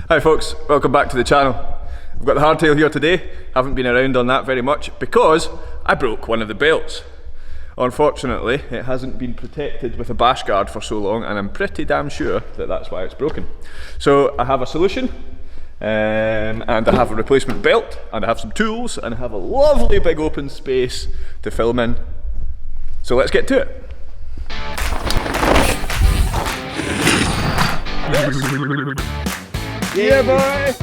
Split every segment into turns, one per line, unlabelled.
Hi folks, welcome back to the channel. I've got the hardtail here today. Haven't been around on that very much because I broke one of the belts. Unfortunately, it hasn't been protected with a bash guard for so long, and I'm pretty damn sure that that's why it's broken. So I have a solution, and I have a replacement belt, and I have some tools, and I have a lovely big open space to film in. So let's get to it. Yeah, boy!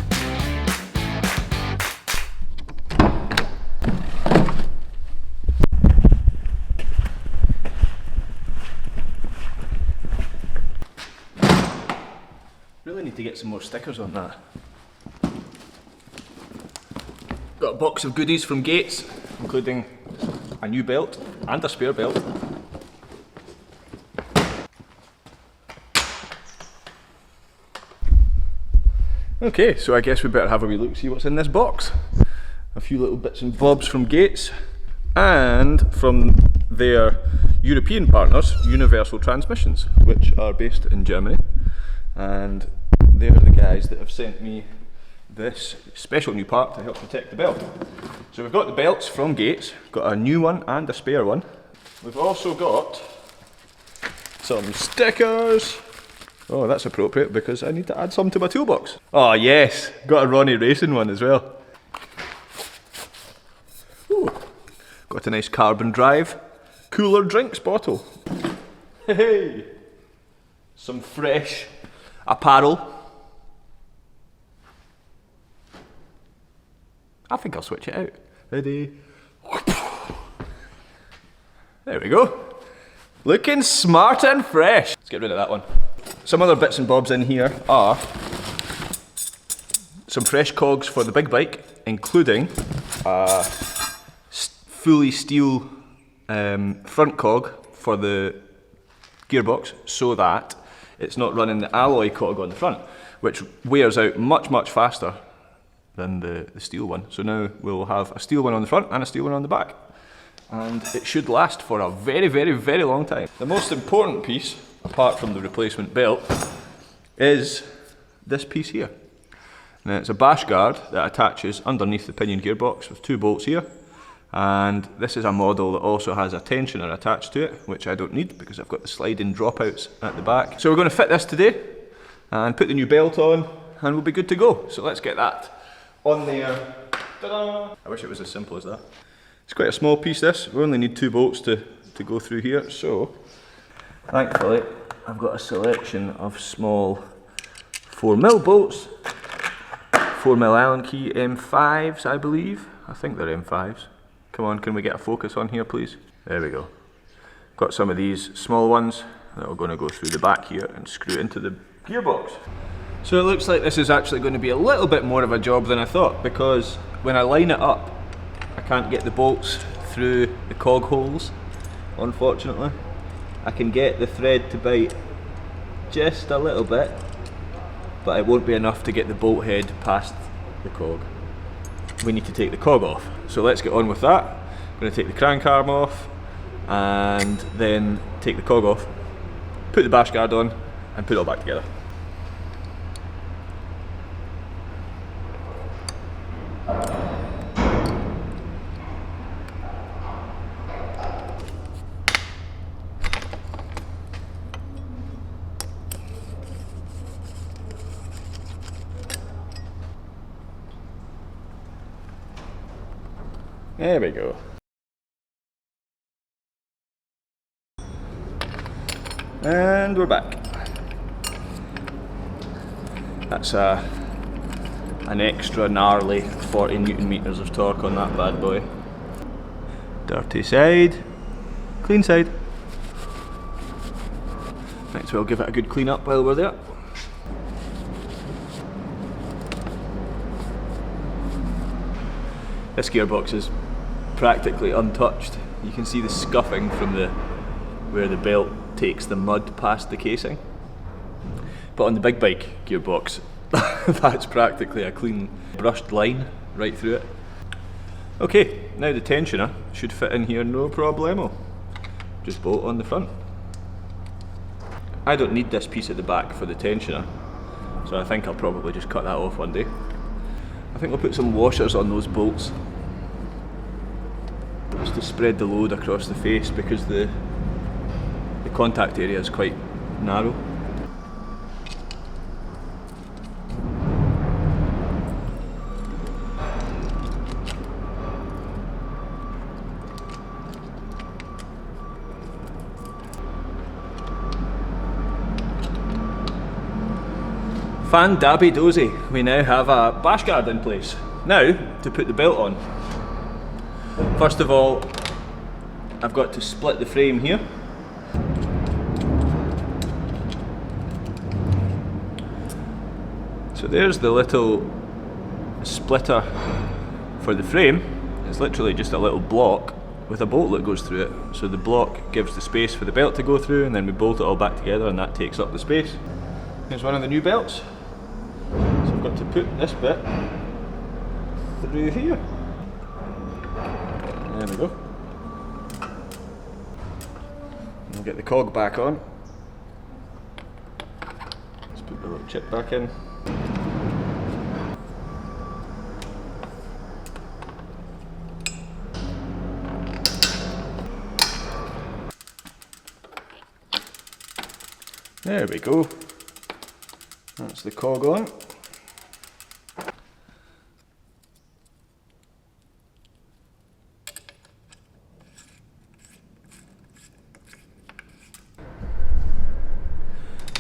Really need to get some more stickers on that. Got a box of goodies from Gates, including a new belt and a spare belt. Okay, so I guess we better have a wee look, see what's in this box. A few little bits and bobs from Gates and from their European partners, Universal Transmissions, which are based in Germany. And they're the guys that have sent me this special new part to help protect the belt. So we've got the belts from Gates, got a new one and a spare one. We've also got some stickers. Oh, that's appropriate because I need to add some to my toolbox. Oh yes, got a Ronny Racing one as well. Ooh, got a nice carbon drive cooler drinks bottle. Hey, some fresh apparel. I think I'll switch it out. Ready? There we go. Looking smart and fresh. Let's get rid of that one. Some other bits and bobs in here are some fresh cogs for the big bike, including a fully steel front cog for the gearbox, so that it's not running the alloy cog on the front, which wears out much faster than the steel one. So now we'll have a steel one on the front and a steel one on the back. And it should last for a very long time. The most important piece, apart from the replacement belt, is this piece here. Now it's a bash guard that attaches underneath the pinion gearbox with two bolts here. And this is a model that also has a tensioner attached to it, which I don't need because I've got the sliding dropouts at the back. So we're going to fit this today and put the new belt on and we'll be good to go. So let's get that on there. Ta-da! I wish it was as simple as that. It's quite a small piece this, we only need two bolts to go through here, so thankfully I've got a selection of small 4mm bolts, 4mm Allen key M5s I believe, I think they're M5s. Come on, can we get a focus on here please? There we go. Got some of these small ones that are going to go through the back here and screw into the gearbox. So it looks like this is actually going to be a little bit more of a job than I thought, because when I line it up I can't get the bolts through the cog holes, unfortunately. I can get the thread to bite just a little bit, but it won't be enough to get the bolt head past the cog. We need to take the cog off. So let's get on with that. I'm going to take the crank arm off and then take the cog off, put the bash guard on and put it all back together. There we go. And we're back. That's an extra gnarly 40 Newton meters of torque on that bad boy. Dirty side, clean side. Might as well give it a good clean up while we're there. This gearbox is practically untouched. You can see the scuffing from where the belt takes the mud past the casing. But on the big bike gearbox, that's practically a clean brushed line right through it. Okay, now the tensioner should fit in here no problemo. Just bolt on the front. I don't need this piece at the back for the tensioner, So I think I'll probably just cut that off one day. I think we'll put some washers on those bolts just to spread the load across the face, because the contact area is quite narrow. Fan dabby dozy, we now have a bash guard in place. Now, to put the belt on. First of all, I've got to split the frame here. So there's the little splitter for the frame. It's literally just a little block with a bolt that goes through it. So the block gives the space for the belt to go through, and then we bolt it all back together and that takes up the space. Here's one of the new belts. So I've got to put this bit through here. There we go. We'll get the cog back on. Let's put the little chip back in. There we go. That's the cog on.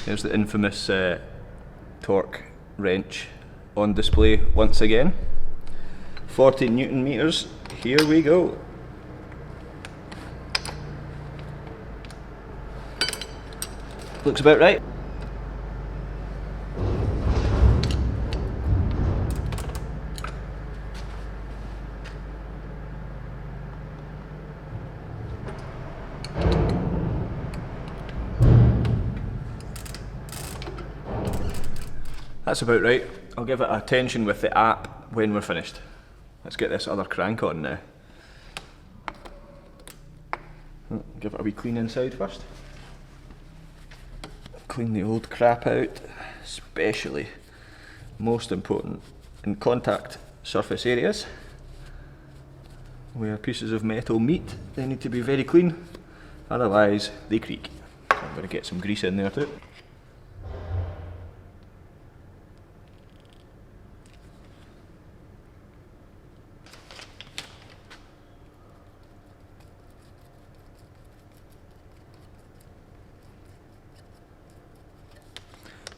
There's the infamous torque wrench on display once again. 40 Newton meters, here we go. Looks about right. That's about right. I'll give it a tension with the app when we're finished. Let's get this other crank on now. Give it a wee clean inside first. Clean the old crap out, especially, most important, in contact surface areas where pieces of metal meet. They need to be very clean, otherwise they creak. So I'm going to get some grease in there too.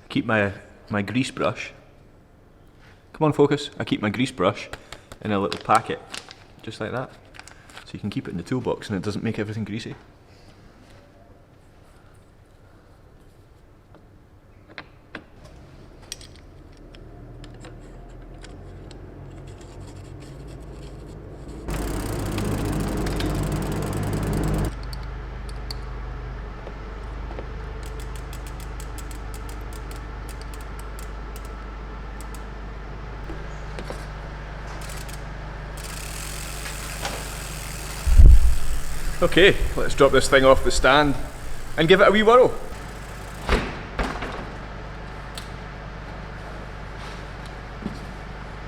Keep my grease brush, come on focus, I keep my grease brush in a little packet, just like that, so you can keep it in the toolbox and it doesn't make everything greasy. Okay, let's drop this thing off the stand and give it a wee whirl.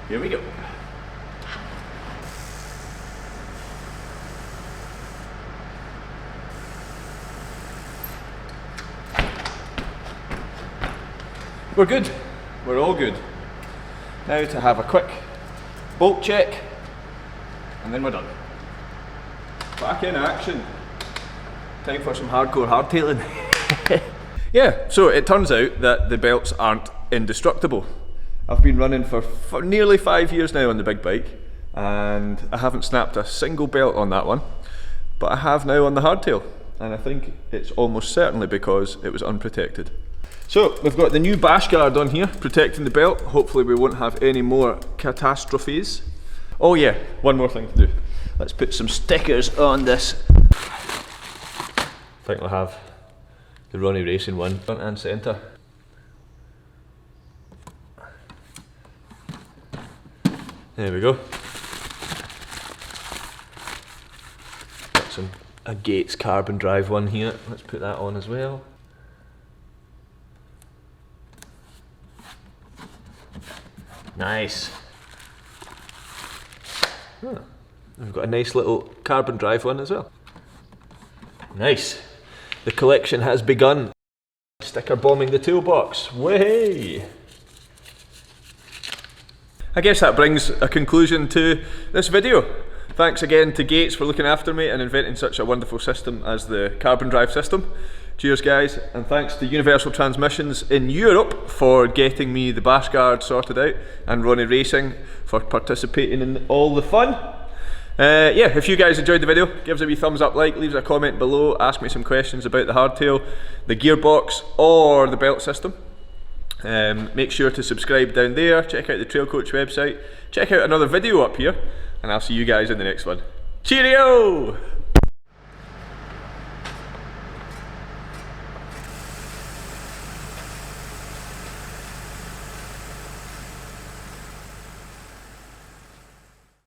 Here we go. We're good. We're all good. Now to have a quick bolt check and then we're done. Back in action. Time for some hardcore hardtailing. Yeah, so it turns out that the belts aren't indestructible. I've been running for nearly 5 years now on the big bike and I haven't snapped a single belt on that one, but I have now on the hardtail, and I think it's almost certainly because it was unprotected. So we've got the new bash guard on here protecting the belt. Hopefully we won't have any more catastrophes. Oh yeah, one more thing to do. Let's put some stickers on this. I think we'll have the Ronny Racing one front and centre. There we go. Got a Gates carbon drive one here. Let's put that on as well. Nice. Oh, we've got a nice little carbon drive one as well. Nice. The collection has begun. Sticker bombing the toolbox. Way! I guess that brings a conclusion to this video. Thanks again to Gates for looking after me and inventing such a wonderful system as the carbon drive system. Cheers guys, and thanks to Universal Transmissions in Europe for getting me the bash guard sorted out, and Ronny Racing for participating in all the fun. Yeah, if you guys enjoyed the video, give us a wee thumbs up, leave us a comment below, ask me some questions about the hardtail, the gearbox or the belt system. Make sure to subscribe down there, check out the Trail Coach website, check out another video up here, and I'll see you guys in the next one. Cheerio!